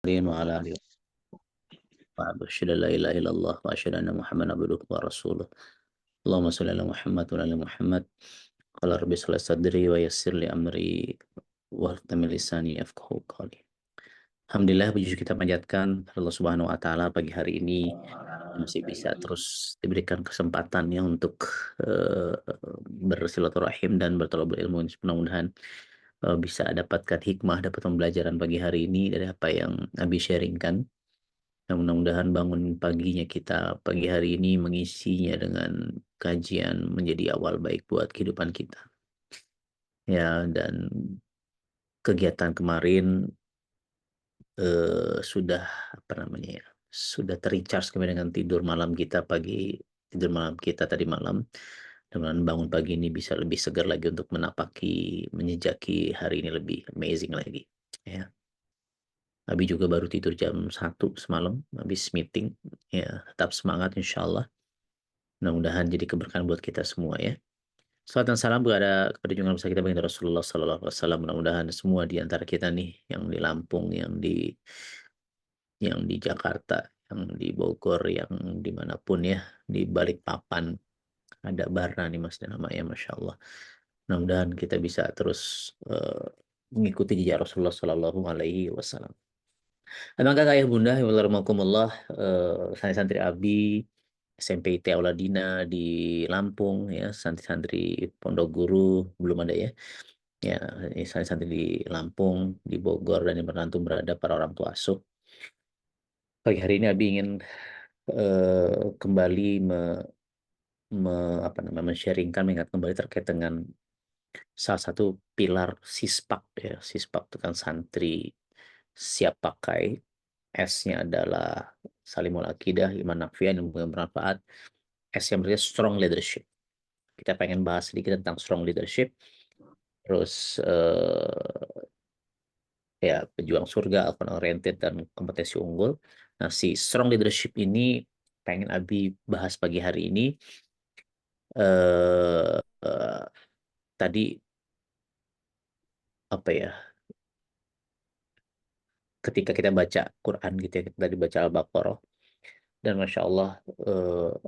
وعلى آله وصحبه أشهد أن لا إله إلا الله وأشهد أن محمدا عبده ورسوله اللهم صل على محمد وعلى آل محمد قال ربي اشرح لي صدري ويسر لي أمري واhlul min lisani yafqahu qawli. Alhamdulillah, puji kita panjatkan Allah Subhanahu wa taala pagi hari ini masih bisa terus diberikan kesempatannya untuk bersilaturahim dan bertolak berilmu. Mudah-mudahan bisa dapatkan hikmah, dapat pembelajaran pagi hari ini dari apa yang Nabi sharingkan. Dan mudah-mudahan bangun paginya kita pagi hari ini mengisinya dengan kajian menjadi awal baik buat kehidupan kita. Ya, dan kegiatan kemarin sudah apa namanya ya, sudah terrecharge kami dengan tidur malam kita tadi malam. Dengan bangun pagi ini bisa lebih segar lagi untuk menjejaki hari ini lebih amazing lagi. Ya. Abi juga baru tidur jam 1 semalam, habis meeting. Ya, tetap semangat insya Allah. Mudah-mudahan jadi keberkahan buat kita semua ya. Salam dan salam berada kepada junjungan besar kita baginda Rasulullah Sallallahu Alaihi Wasallam. Mudah-mudahan semua di antara kita nih, yang di Lampung, yang di Jakarta, yang di Bogor, yang dimanapun ya, di Balikpapan, ada Barna nih Mas dan namanya, Masya Allah. Mudah-mudahan kita bisa terus mengikuti jejak Rasulullah Sallallahu Alaihi Wasallam. Emang kakak ayah bunda, warahmatullah, saya santri Abi, SMP IT Auladina di Lampung ya, santri-santri Pondok Guru belum ada ya. Ya, ini santri di Lampung, di Bogor dan di Merantau berada para orang tua asuh. Pagi hari ini Abi ingin kembali men-sharingkan, mengingat kembali terkait dengan salah satu pilar sispak ya. Sispak itu kan santri siap pakai. S-nya adalah Salimul Aqidah, Iman Nafian yang bermanfaat. S yang berarti strong leadership. Kita pengen bahas sedikit tentang strong leadership. Terus ya, pejuang surga, outcome oriented, dan kompetensi unggul. Nah, si strong leadership ini pengen Abi bahas pagi hari ini. eh Tadi apa ya? Ketika kita baca Quran gitu ya, kita tadi baca Al-Baqarah, dan Masya Allah,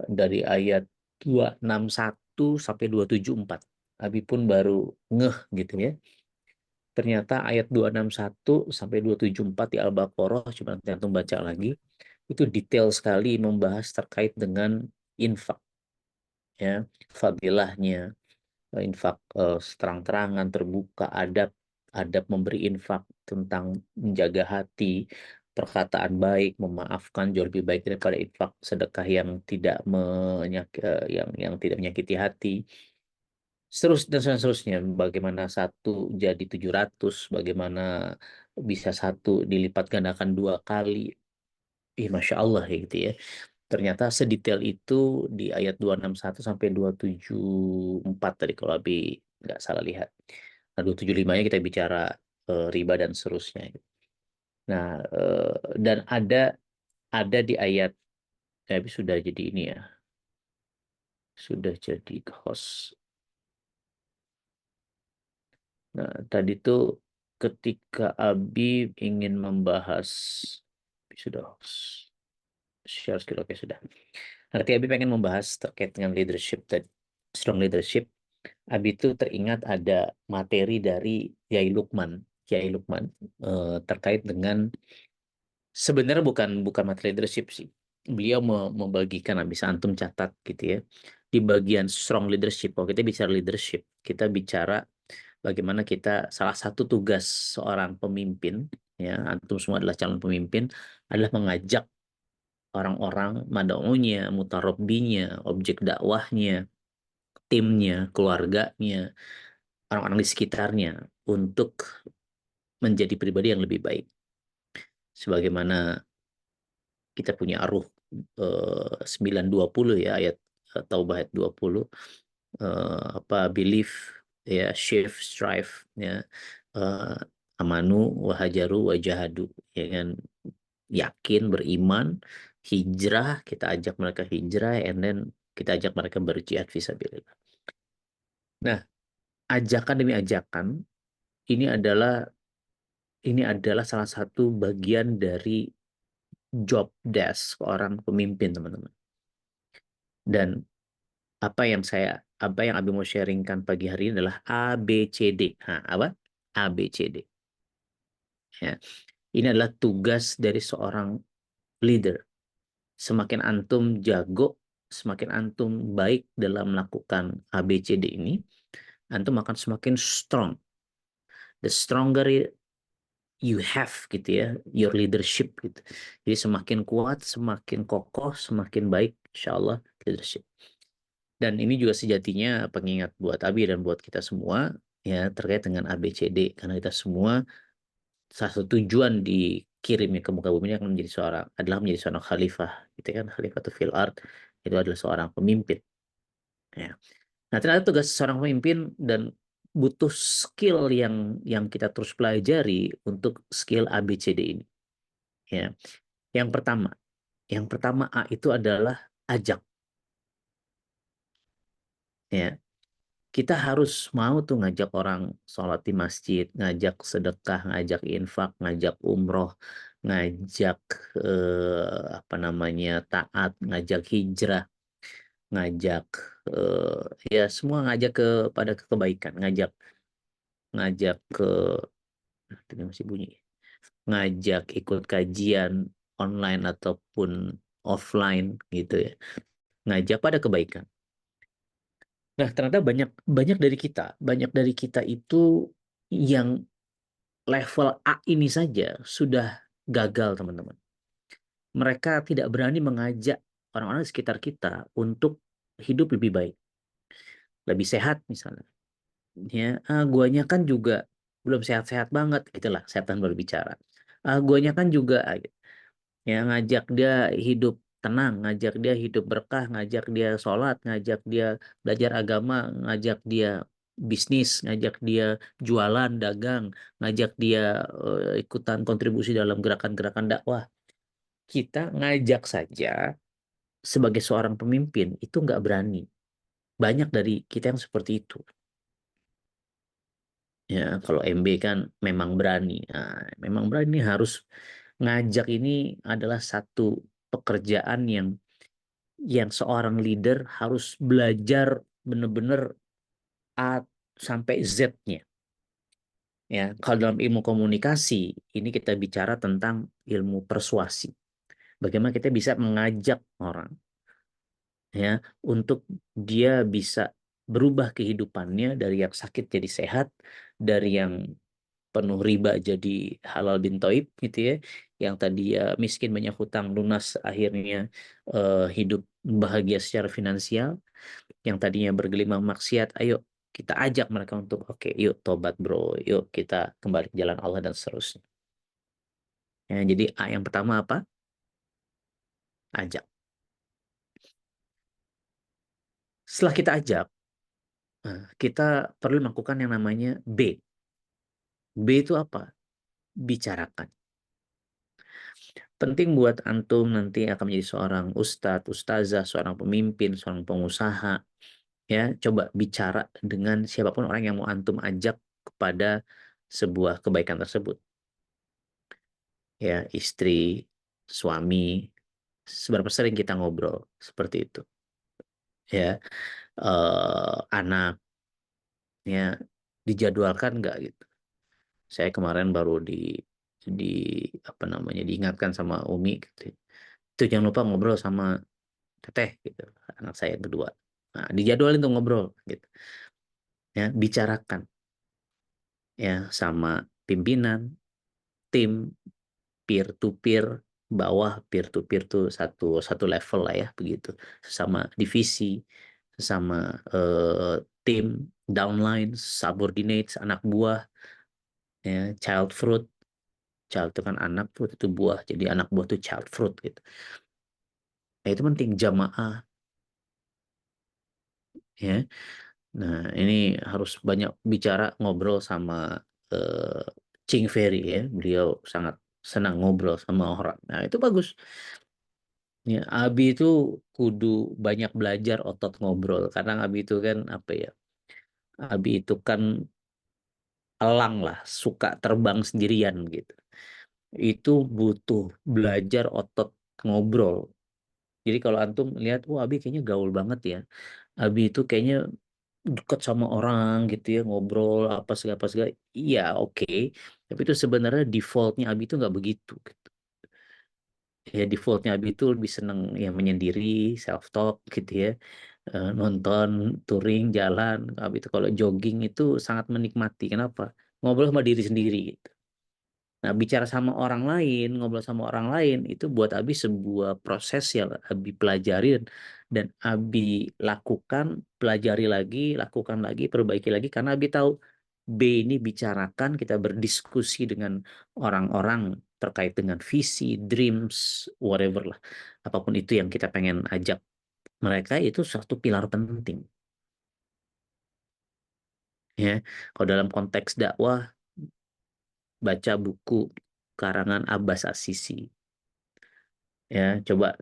dari ayat 261 sampai 274 Abi pun baru ngeh gitu ya. Ternyata ayat 261 sampai 274 di Al-Baqarah, coba nanti antum baca lagi, itu detail sekali membahas terkait dengan infak ya, fadilahnya infak, terang-terangan terbuka, adab adab memberi infak, tentang menjaga hati, perkataan baik, memaafkan jauh lebih baik daripada infak sedekah yang tidak yang tidak menyakiti hati. Seterusnya, bagaimana satu jadi 700, bagaimana bisa satu dilipat gandakan 2 kali. Masya Allah ya gitu ya. Ternyata sedetail itu di ayat 261 sampai 274 tadi kalau Abi nggak salah lihat. Nah, 275-nya kita bicara riba dan seterusnya. Nah, dan ada di ayat, Abi sudah jadi ini ya, sudah jadi host. Nah, tadi tuh ketika Abi ingin membahas, Abi sudah host. Share skill, oke sudah. Nanti Abi pengen membahas terkait dengan leadership dan strong leadership. Abi itu teringat ada materi dari Kiai Lukman. Kiai Lukman terkait dengan, sebenarnya bukan materi leadership sih. Beliau membagikan, bisa antum catat gitu ya. Di bagian strong leadership, kalau kita bicara leadership, kita bicara bagaimana kita, salah satu tugas seorang pemimpin, ya, antum semua adalah calon pemimpin, adalah mengajak orang-orang, madaunya, mutarabbinya, objek dakwahnya, timnya, keluarganya, orang-orang di sekitarnya untuk menjadi pribadi yang lebih baik. Sebagaimana kita punya Ar-Ruh 9:20 ya, ayat Taubah ayat 20, believe ya, shift, strive ya, eh, amanu wahajaru wajahadu, ya kan, yakin, beriman, hijrah, kita ajak mereka hijrah, and then kita ajak mereka berjihad fisabilillah. Nah, ajakan demi ajakan ini adalah ini adalah salah satu bagian dari job desk orang pemimpin, teman-teman. Dan apa yang Abi mau sharingkan pagi hari ini adalah ABCD. Nah, apa? ABCD. Ya. Ini adalah tugas dari seorang leader. Semakin antum jago, semakin antum baik dalam melakukan ABCD ini, antum akan semakin strong. The stronger you have gitu ya, your leadership gitu. Jadi semakin kuat, semakin kokoh, semakin baik, insya Allah leadership. Dan ini juga sejatinya pengingat buat Abi dan buat kita semua ya terkait dengan ABCD, karena kita semua salah satu tujuan dikirimnya ke muka bumi ini akan menjadi seorang khalifah gitu kan, khalifah itu fil ard, itu adalah seorang pemimpin ya. Nah, ternyata tugas seorang pemimpin dan butuh skill yang kita terus pelajari untuk skill ABCD ini ya. Yang pertama, A itu adalah ajak ya. Kita harus mau tuh ngajak orang sholat di masjid, ngajak sedekah, ngajak infak, ngajak umroh, ngajak apa namanya taat, ngajak hijrah, ngajak ya semua ngajak kepada kebaikan, ngajak ngajak ke ini masih bunyi, ngajak ikut kajian online ataupun offline gitu ya, ngajak pada kebaikan. Nah, ternyata banyak banyak dari kita itu yang level A ini saja sudah gagal, teman-teman. Mereka tidak berani mengajak orang-orang di sekitar kita untuk hidup lebih baik, lebih sehat misalnya. Ya, guanya kan juga belum sehat-sehat banget, gitulah setan berbicara. Guanya kan juga ya ngajak dia hidup tenang, ngajak dia hidup berkah, ngajak dia sholat, ngajak dia belajar agama, ngajak dia bisnis, ngajak dia jualan, dagang, ngajak dia ikutan kontribusi dalam gerakan-gerakan dakwah. Kita ngajak saja sebagai seorang pemimpin itu nggak berani. Banyak dari kita yang seperti itu. Ya, kalau MB kan memang berani. Nah, memang berani harus ngajak ini adalah satu pekerjaan yang seorang leader harus belajar benar-benar A sampai Z-nya. Ya, kalau dalam ilmu komunikasi, ini kita bicara tentang ilmu persuasi. Bagaimana kita bisa mengajak orang ya untuk dia bisa berubah kehidupannya dari yang sakit jadi sehat, dari yang penuh riba jadi halal bin toib gitu ya, yang tadi ya miskin banyak hutang lunas akhirnya hidup bahagia secara finansial, yang tadinya bergelimang maksiat, ayo kita ajak mereka untuk oke, yuk tobat bro, yuk kita kembali ke jalan Allah dan seterusnya. Ya, jadi A yang pertama apa? Ajak. Setelah kita ajak, kita perlu melakukan yang namanya B. B itu apa? Bicarakan. Penting buat antum nanti akan menjadi seorang ustadz, ustazah, seorang pemimpin, seorang pengusaha. Ya, coba bicara dengan siapapun orang yang mau antum ajak kepada sebuah kebaikan tersebut. Ya, istri, suami, seberapa sering kita ngobrol seperti itu. Ya, anak, ya dijadwalkan nggak gitu. Saya kemarin baru di apa namanya diingatkan sama Umi gitu. Itu jangan lupa ngobrol sama Teteh gitu, anak saya yang kedua. Nah, dijadwalin tuh ngobrol gitu. Ya, bicarakan ya sama pimpinan, tim, peer to peer, bawah peer to peer tuh satu satu level lah ya begitu. Sesama divisi, sesama tim, downline, subordinates, anak buah, ya, child fruit. Child itu kan anak, fruit itu buah. Jadi anak buah itu child fruit gitu. Nah, itu penting jamaah ya. Nah, ini harus banyak bicara ngobrol sama eh, Ching Ferry ya. Beliau sangat senang ngobrol sama orang. Nah, itu bagus. Ya, Abi itu kudu banyak belajar otot ngobrol karena Abi itu kan apa ya? Abi itu kan elang lah, suka terbang sendirian gitu. Itu butuh belajar otot ngobrol. Jadi kalau antum lihat, wah Abi kayaknya gaul banget ya. Abi itu kayaknya dekat sama orang gitu ya, ngobrol apa segala. Iya oke. Tapi itu sebenarnya defaultnya Abi itu nggak begitu, gitu. Ya defaultnya Abi itu lebih seneng ya menyendiri, self talk gitu ya. Nonton, touring, jalan. Abi itu kalau jogging itu sangat menikmati. Kenapa? Ngobrol sama diri sendiri gitu. Nah, bicara sama orang lain, ngobrol sama orang lain, itu buat Abi sebuah proses yang Abi pelajari dan Abi lakukan, pelajari lagi, lakukan lagi, perbaiki lagi, karena Abi tahu B ini bicarakan, kita berdiskusi dengan orang-orang terkait dengan visi, dreams, whatever lah. Apapun itu yang kita pengen ajak mereka, itu satu pilar penting. Ya, kalau dalam konteks dakwah, baca buku karangan Abbas As-Sisi. Ya coba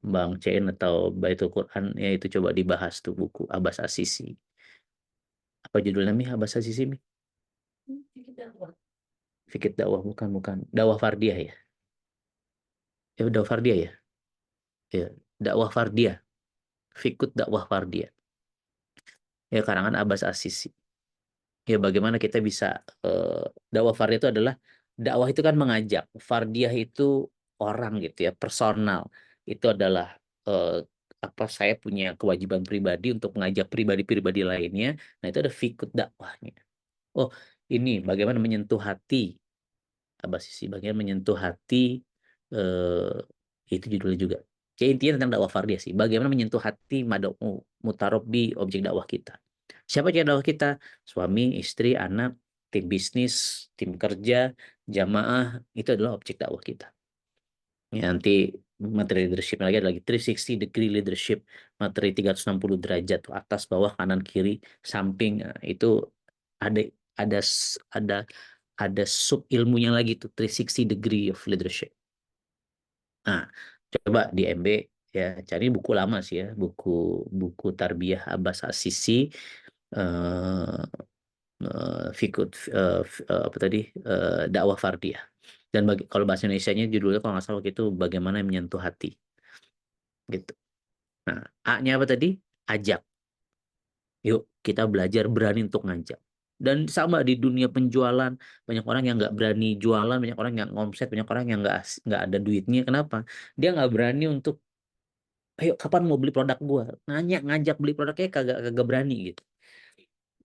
Bang Cen atau Baitul Quran ya itu coba dibahas tuh buku Abbas As-Sisi. Apa judulnya Mi? Abbas As-Sisi Mi? Fikih dakwah, bukan dakwah fardiyah ya. Ya dakwah fardiyah ya. Ya dakwah fardiyah, fikut dakwah fardiyah. Ya karangan Abbas As-Sisi. Ya bagaimana kita bisa dakwah fardiyah itu adalah dakwah itu kan mengajak, fardiyah itu orang gitu ya, personal. Itu adalah eh, apa, saya punya kewajiban pribadi untuk mengajak pribadi-pribadi lainnya. Nah, itu ada fikut dakwahnya. Oh, ini bagaimana menyentuh hati, Sisi, bagaimana menyentuh hati, itu judulnya juga. Jadi intinya tentang dakwah fardiyah sih. Bagaimana menyentuh hati mad'u mutarabbi, objek dakwah kita. Siapa objek dakwah kita? Suami, istri, anak, tim bisnis, tim kerja, jamaah, itu adalah objek dakwah kita. Ya, nanti materi leadership lagi ada lagi 360 degree leadership, materi 360 derajat tuh, atas bawah kanan kiri samping. Nah, itu ada ada ada ada sub ilmunya lagi tuh 360 degree of leadership. Nah, coba di MB ya cari buku lama sih ya, buku buku Tarbiyah Abbas As-Sisi, eh Fikut, apa tadi, dakwah fardiyah. Dan kalau bahasa Indonesianya judulnya kalau nggak salah waktu itu bagaimana menyentuh hati gitu. Nah, A-nya apa tadi? Ajak. Yuk kita belajar berani untuk ngajak. Dan sama di dunia penjualan, banyak orang yang nggak berani jualan, banyak orang yang ngomset, banyak orang yang nggak ada duitnya. Kenapa? Dia nggak berani untuk, ayo kapan mau beli produk gua? Nanya, ngajak beli produknya kagak kagak berani gitu.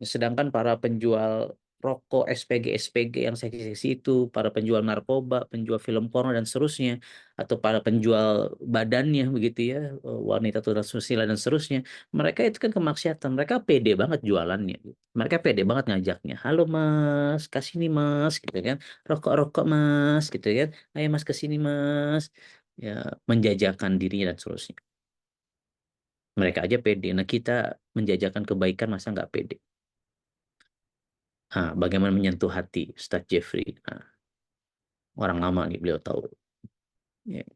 Sedangkan para penjual rokok, SPG yang seksi-seksi itu, para penjual narkoba, penjual film porno dan seterusnya, atau para penjual badannya begitu ya, wanita susila dan seterusnya, mereka itu kan kemaksiatan, mereka pede banget jualannya, mereka pede banget ngajaknya, halo mas, kasih nih mas, gitu kan, rokok-rokok mas, gitu kan, ayo mas kesini mas, ya menjajakan dirinya dan seterusnya. Mereka aja pede, nah kita menjajakan kebaikan masa nggak pede? Ah, bagaimana menyentuh hati Ustadz Jeffrey. Nah, orang lama nih beliau tahu. Ya,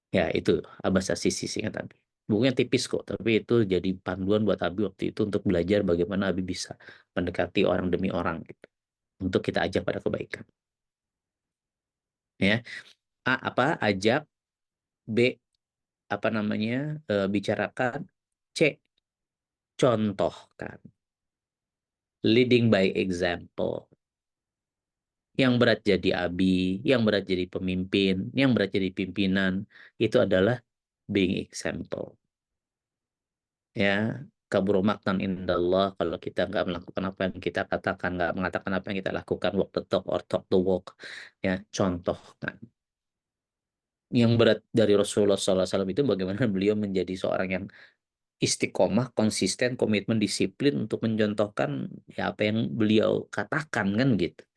ya itu Abbas Asisi singkat Abi. Bukunya tipis kok, tapi itu jadi panduan buat Abi waktu itu untuk belajar bagaimana Abi bisa mendekati orang demi orang gitu. Untuk kita ajak pada kebaikan. Ya, A apa? Ajak. B apa namanya? Bicarakan. C contohkan. Leading by example. Yang berat jadi abi, yang berat jadi pemimpin, yang berat jadi pimpinan, itu adalah being example. Ya, kabur maktan indallah kalau kita nggak melakukan apa yang kita katakan, nggak mengatakan apa yang kita lakukan, walk the talk or talk the walk. Ya, contohkan. Yang berat dari Rasulullah SAW itu bagaimana beliau menjadi seorang yang istiqomah, konsisten, komitmen, disiplin untuk mencontohkan ya apa yang beliau katakan kan gitu.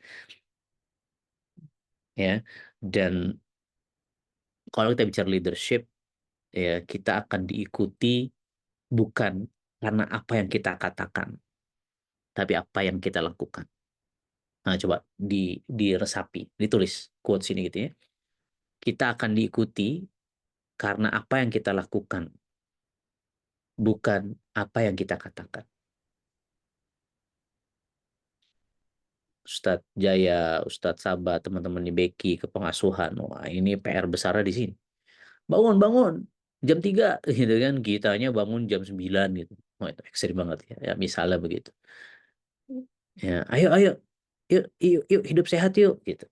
Ya, dan kalau kita bicara leadership, ya kita akan diikuti bukan karena apa yang kita katakan, tapi apa yang kita lakukan. Nah, coba diresapi, ditulis quotes ini gitu ya. Kita akan diikuti karena apa yang kita lakukan, bukan apa yang kita katakan. Ustadz Jaya, Ustadz Sabah, teman-teman di Beki ke pengasuhan. Wah, ini PR besarnya di sini. Bangun, bangun. Jam 3 gitu kan. Kitanya bangun jam 9 gitu. Wah, itu ekstrim banget ya. Ya, misalnya begitu. Ya, ayo, ayo. Yuk, yuk, yuk, hidup sehat yuk gitu.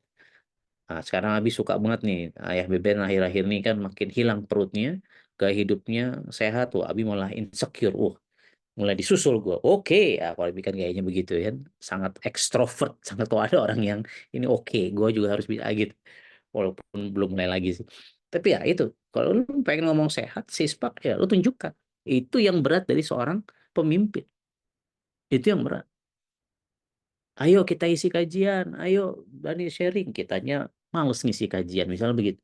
Nah, sekarang Abi suka banget nih. Ayah Beben akhir-akhir ini kan makin hilang perutnya, gaya hidupnya sehat. Wah, Abi malah insecure. Wah, mulai disusul gue. Oke, ya, kalau Abi kan kayaknya begitu kan. Sangat ekstrovert. Sangat kalau ada orang yang ini oke, gue juga harus bisa gitu. Walaupun belum mulai lagi sih. Tapi ya itu, kalau lu pengen ngomong sehat, sispak ya lu tunjukkan. Itu yang berat dari seorang pemimpin. Itu yang berat. Ayo kita isi kajian, ayo Bani sharing. Kitanya males ngisi kajian, misalnya begitu.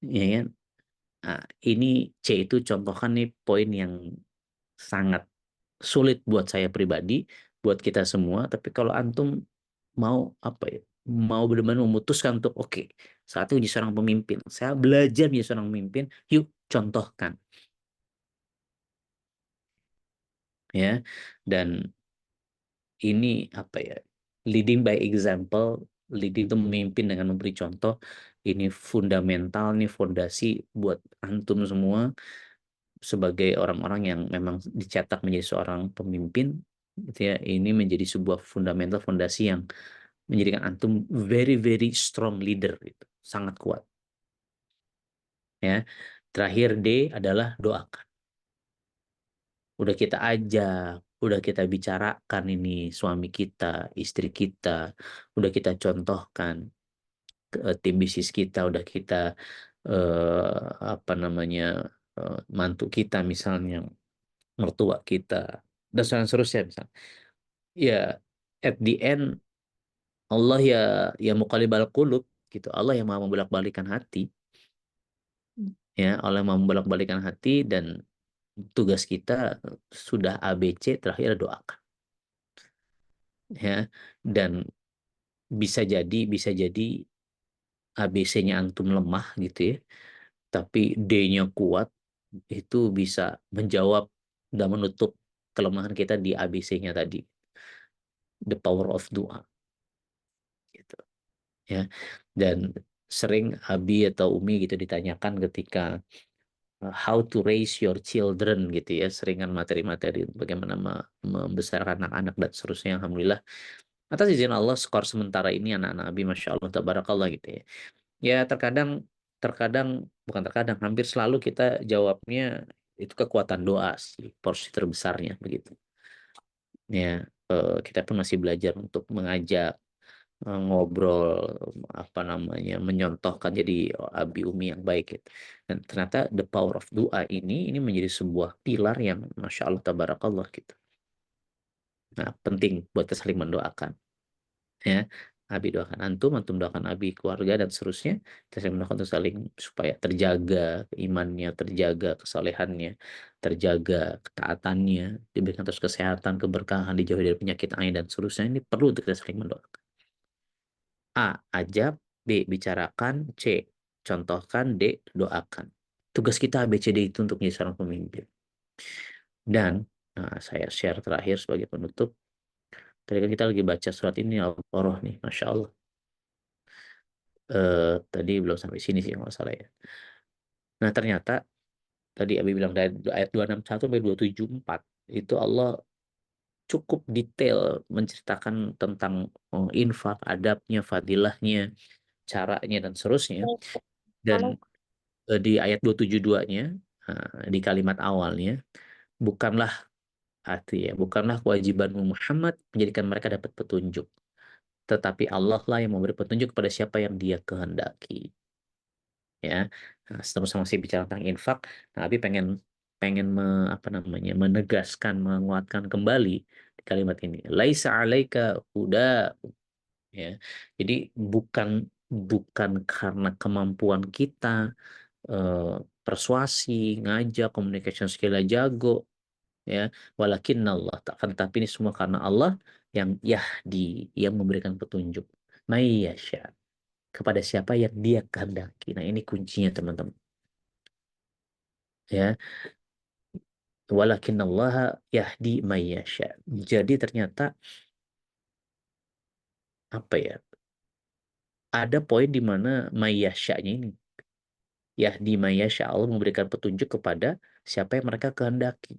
Ya kan? Nah, ini C itu contohkan nih poin yang sangat sulit buat saya pribadi, buat kita semua. Tapi kalau antum mau apa ya, mau benar-benar memutuskan untuk oke, saat itu jadi seorang pemimpin. Saya belajar menjadi seorang pemimpin. Yuk contohkan, ya. Dan ini apa ya? Leading by example, leading itu memimpin dengan memberi contoh. Ini fundamental nih, fondasi buat antum semua sebagai orang-orang yang memang dicetak menjadi seorang pemimpin, gitu ya. Ini menjadi sebuah fundamental fondasi yang menjadikan antum very very strong leader, gitu. Sangat kuat, ya. Terakhir D adalah doakan. Udah kita ajak, udah kita bicarakan ini suami kita, istri kita, udah kita contohkan ke tim bisnis kita, udah kita apa namanya, mantu kita misalnya, mertua kita, dan seterusnya misalnya. Ya, at the end Allah ya, ya muqallibal qulub gitu. Allah yang mau membolak-balikan hati, ya. Allah yang mau membolak-balikan hati, dan tugas kita sudah ABC, terakhir doakan, ya. Dan bisa jadi ABC-nya antum lemah gitu ya, tapi D-nya kuat, itu bisa menjawab dan menutup kelemahan kita di ABC-nya tadi, the power of doa gitu, ya. Dan sering Abi atau Umi gitu ditanyakan ketika how to raise your children gitu ya, seringan materi-materi bagaimana membesarkan anak-anak dan seterusnya. Alhamdulillah atas izin Allah, skor sementara ini anak-anak Abi Masya Allah tabarakallah gitu ya. Ya terkadang, terkadang bukan terkadang, hampir selalu kita jawabnya itu kekuatan doa sih, porsi terbesarnya begitu. Ya, kita pun masih belajar untuk mengajak, ngobrol, apa namanya, menyontohkan jadi abi umi yang baik gitu. Dan ternyata the power of doa ini menjadi sebuah pilar yang masya Allah tabarakallah gitu. Nah, penting buat kita saling mendoakan, ya. Abi doakan antum, antum doakan abi, keluarga dan seterusnya. Kita saling mendoakan untuk saling supaya terjaga imannya, terjaga kesolehannya, terjaga ketaatannya, diberikan terus kesehatan, keberkahan, dijauhi dari penyakit ain dan seterusnya. Ini perlu untuk kita saling mendoakan. A. Ajak. B. Bicarakan. C. Contohkan. D. Doakan. Tugas kita A, B, C, D itu untuk menjadi seorang pemimpin. Dan saya share terakhir sebagai penutup. Tadi kan kita lagi baca surat ini Al-Baqarah nih, Masya Allah. Tadi belum sampai sini sih kalau nggak salah ya. Nah ternyata tadi Abi bilang dari ayat 261 sampai 274 itu Allah cukup detail menceritakan tentang infak, adabnya, fadilahnya, caranya dan seterusnya. Dan di ayat 272-nya, di kalimat awalnya, bukanlah hati ya, bukanlah kewajibanmu Muhammad menjadikan mereka dapat petunjuk, tetapi Allah lah yang memberi petunjuk kepada siapa yang Dia kehendaki, ya. Nah, seterusnya masih bicara tentang infak. Nah, Abi pengen pengen apa namanya, menegaskan, menguatkan kembali di kalimat ini. Laisa alaika huda, ya. Jadi bukan bukan karena kemampuan kita, eh, persuasi, ngajak, communication skill jago, ya. Walakin Allah, akan tapi ini semua karena Allah yang yahdi, yang memberikan petunjuk. Mayyasha, kepada siapa yang Dia kehendaki. Nah, ini kuncinya teman-teman. Ya, walakin Allah yahdi mayyasha. Jadi ternyata apa ya? Ada poin di mana mayyasya-nya ini, Yahdi mayyasya, Allah memberikan petunjuk kepada siapa yang mereka kehendaki.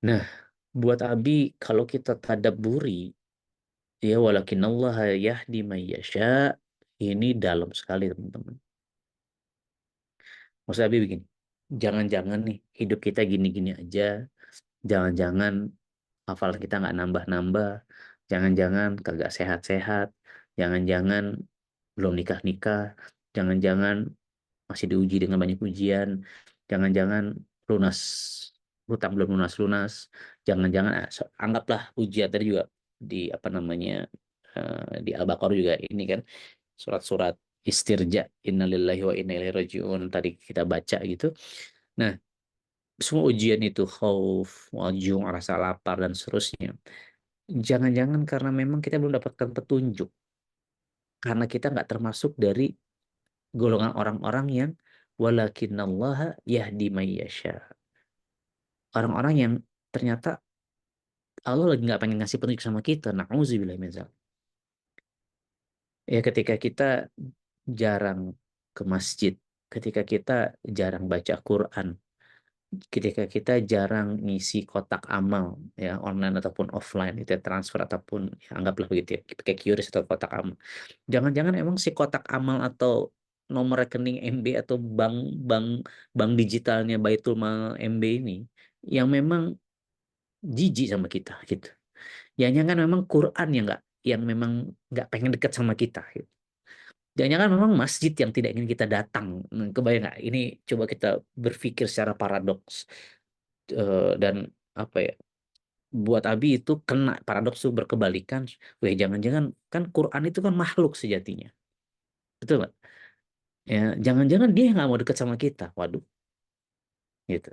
Nah, buat Abi kalau kita tadabburi ya Allah yahdi mayyasya, ini dalam sekali teman-teman. Maksud Abi begini, jangan-jangan nih hidup kita gini-gini aja, jangan-jangan hafalan kita nggak nambah-nambah, jangan-jangan kagak sehat-sehat, jangan-jangan belum nikah-nikah, jangan-jangan masih diuji dengan banyak ujian, jangan-jangan lunas hutang belum lunas-lunas, jangan-jangan anggaplah ujian tadi juga di apa namanya, di Al-Baqarah juga ini kan surat-surat istirja, innalillahi wa inna ilaihi rajiun tadi kita baca gitu. Nah, semua ujian itu khauf, wajung, rasa lapar dan seterusnya. Jangan-jangan karena memang kita belum dapatkan petunjuk, karena kita nggak termasuk dari golongan orang-orang yang walakinallaha yahdi mayyasha. Orang-orang yang ternyata Allah lagi nggak pengen ngasih petunjuk sama kita. Na'udzubillah min dzalik. Ya ketika kita jarang ke masjid, ketika kita jarang baca Quran, ketika kita jarang ngisi kotak amal ya online ataupun offline itu ya, transfer ataupun ya, anggaplah begitu ya pakai QRIS atau kotak amal. Jangan-jangan emang si kotak amal atau nomor rekening MB atau bank bank bank digitalnya Baitul Mal MB ini yang memang jijik sama kita gitu. Jangan-jangan memang Quran yang memang nggak pengen dekat sama kita gitu. Jangan-jangan memang masjid yang tidak ingin kita datang. Kebayang nggak? Ini coba kita berpikir secara paradoks. Dan apa ya, buat Abi itu kena paradoks itu berkebalikan. Weh, jangan-jangan kan Quran itu kan makhluk sejatinya, betul nggak? Ya, jangan-jangan dia nggak mau dekat sama kita. Waduh, gitu.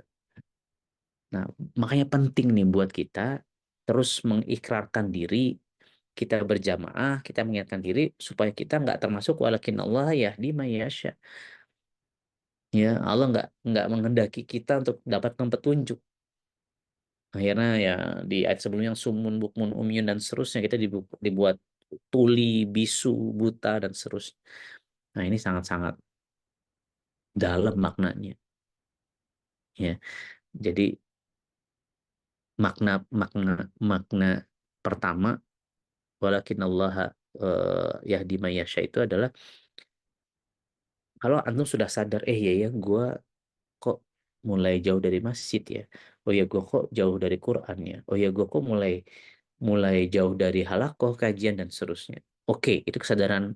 Nah, makanya penting nih buat kita terus mengikrarkan diri, kita berjamaah, kita mengingatkan diri supaya kita nggak termasuk walakin Allah yahdi mayyasya. Ya, Allah nggak menghendaki kita untuk dapatkan petunjuk. Akhirnya ya di ayat sebelumnya sumun, bukmun, umyun dan seterusnya kita dibuat tuli, bisu, buta dan seterusnya. Nah, ini sangat-sangat dalam maknanya ya. Jadi makna makna makna pertama walakin Allah yahdi mayyasya itu adalah kalau antum sudah sadar ya gue kok mulai jauh dari masjid ya, oh ya gue kok jauh dari Quran ya, oh ya gue kok mulai mulai jauh dari halakoh kajian dan seterusnya. Oke, itu kesadaran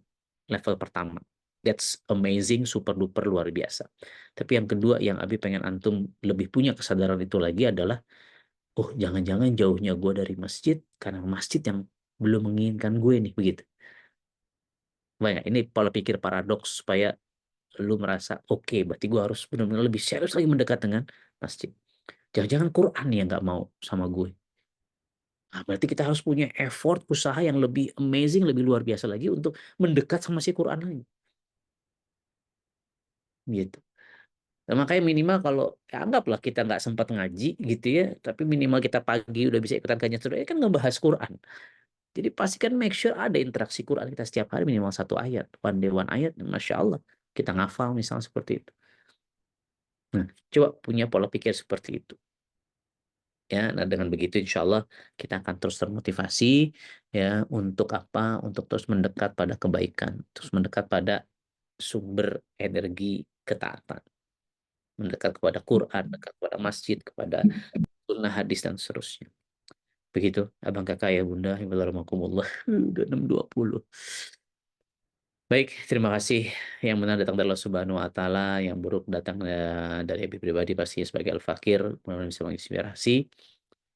level pertama. That's amazing, super duper luar biasa. Tapi yang kedua yang Abi pengen antum lebih punya kesadaran itu lagi adalah, oh jangan-jangan jauhnya gue dari masjid karena masjid yang belum menginginkan gue nih begitu. Banyak ini pola pikir paradoks supaya lu merasa oke, berarti gue harus benar-benar lebih serius lagi mendekat dengan masjid. Jangan-jangan Quran yang nggak mau sama gue. Nah, berarti kita harus punya effort, usaha yang lebih amazing, lebih luar biasa lagi untuk mendekat sama si Quran lagi. Gitu. Nah, makanya minimal kalau ya anggaplah kita nggak sempat ngaji gitu ya, tapi minimal kita pagi udah bisa ikutan kajian terus, kan ngebahas Quran. Jadi pastikan make sure ada interaksi Quran kita setiap hari minimal satu ayat, one day one ayat, masya Allah kita ngafal misalnya seperti itu. Nah, coba punya pola pikir seperti itu. Ya, nah dengan begitu insya Allah kita akan terus termotivasi ya untuk apa? Untuk terus mendekat pada kebaikan, terus mendekat pada sumber energi ketaatan, mendekat kepada Quran, mendekat kepada masjid, kepada sunnah hadis dan seterusnya. Begitu, abang kakak ya bunda, Bismillahirrahmanirrahim. Udah 6.20. Baik, terima kasih. Yang benar datang dari Allah Subhanahu wa taala, yang buruk datang dari Habib pribadi pasti sebagai al-fakir, mudah-mudahan bisa menginspirasi.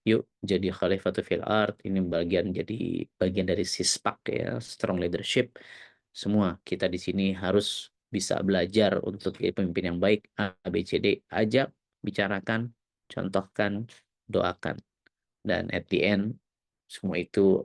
Yuk jadi khalifatul fil art, ini bagian dari sispak ya, strong leadership. Semua kita di sini harus bisa belajar untuk jadi pemimpin yang baik. A, B, C, D, ajak, bicarakan, contohkan, doakan. Dan at the end, semua itu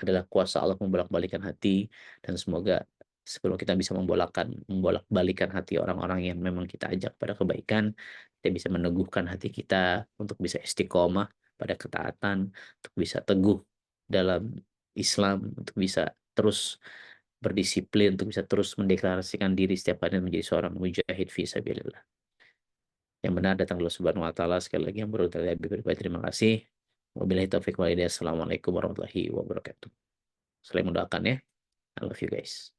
adalah kuasa Allah membolak-balikan hati, dan semoga sebelum kita bisa membolak-balikan hati orang-orang yang memang kita ajak pada kebaikan, kita bisa meneguhkan hati kita untuk bisa istiqomah pada ketaatan, untuk bisa teguh dalam Islam, untuk bisa terus berdisiplin, untuk bisa terus mendeklarasikan diri setiap hari menjadi seorang mujahid fi sabilillah. Yang benar datang Allah Subhanahu wa taala. Sekali lagi yang berutang lebih berbaik terima kasih. Wabillahi taufiq wal hidayah. Assalamualaikum warahmatullahi wabarakatuh. Saling mendoakan ya. I love you guys.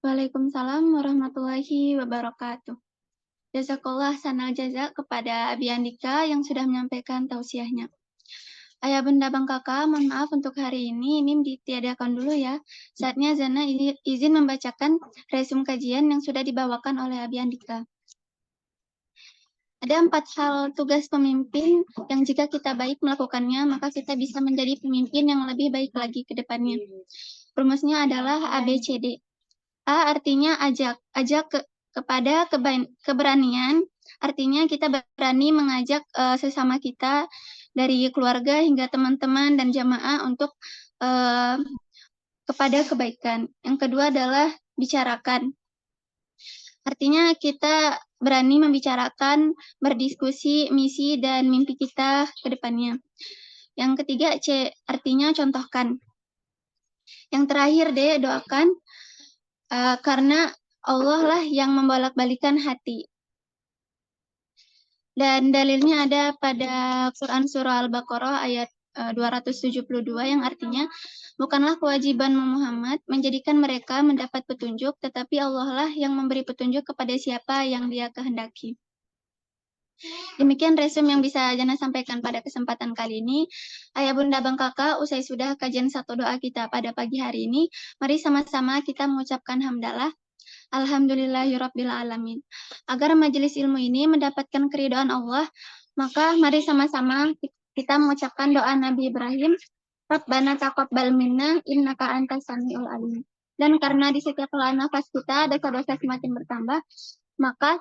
Waalaikumsalam warahmatullahi wabarakatuh. Jazakallah sanal jaza kepada Abi Andika yang sudah menyampaikan tausiahnya. Ayah bunda bang kakak, mohon maaf untuk hari ini ditiadakan dulu ya. Saatnya Zana izin membacakan resume kajian yang sudah dibawakan oleh Abi Andika. Ada 4 hal tugas pemimpin yang jika kita baik melakukannya, maka kita bisa menjadi pemimpin yang lebih baik lagi ke depannya. Rumusnya adalah ABCD. A artinya ajak kepada keberanian, artinya kita berani mengajak sesama kita dari keluarga hingga teman-teman dan jamaah untuk kepada kebaikan. Yang kedua adalah bicarakan. Artinya kita berani membicarakan, berdiskusi misi dan mimpi kita ke depannya. Yang ketiga C artinya contohkan. Yang terakhir D doakan. Karena Allah lah yang membolak-balikan hati. Dan dalilnya ada pada Quran Surah Al-Baqarah ayat 272 yang artinya, bukanlah kewajiban Muhammad menjadikan mereka mendapat petunjuk, tetapi Allah lah yang memberi petunjuk kepada siapa yang dia kehendaki. Demikian resume yang bisa Jana sampaikan pada kesempatan kali ini. Ayah bunda bang kakak, usai sudah kajian satu doa kita pada pagi hari ini, mari sama-sama kita mengucapkan hamdalah. Alhamdulillahirabbil alamin. Agar majelis ilmu ini mendapatkan keridhaan Allah, maka mari sama-sama kita mengucapkan doa Nabi Ibrahim, Rabbana taqabbal minna innaka antas samiul alim. Dan karena di setiap helaan nafas kita dosa-dosa semakin bertambah, maka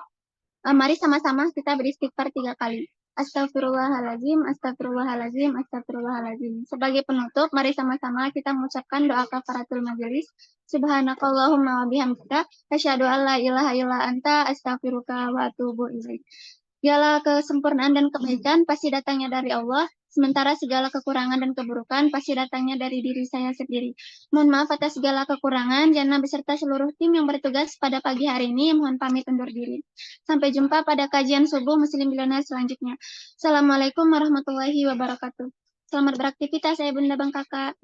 mari sama-sama kita beristighfar 3 kali. Astagfirullahaladzim, astagfirullahaladzim, astagfirullahaladzim. Sebagai penutup, mari sama-sama kita mengucapkan doa kafaratul majelis. Subhanakallahumma wa bihamdika, asyhadu an la ilaha illa anta, astaghfiruka wa atubu ilaik. Segala kesempurnaan dan kebaikan pasti datangnya dari Allah, sementara segala kekurangan dan keburukan pasti datangnya dari diri saya sendiri. Mohon maaf atas segala kekurangan, Jana beserta seluruh tim yang bertugas pada pagi hari ini, mohon pamit undur diri. Sampai jumpa pada kajian subuh Muslim Billionaire selanjutnya. Assalamualaikum warahmatullahi wabarakatuh. Selamat beraktivitas, saya Bunda Bang Kakak.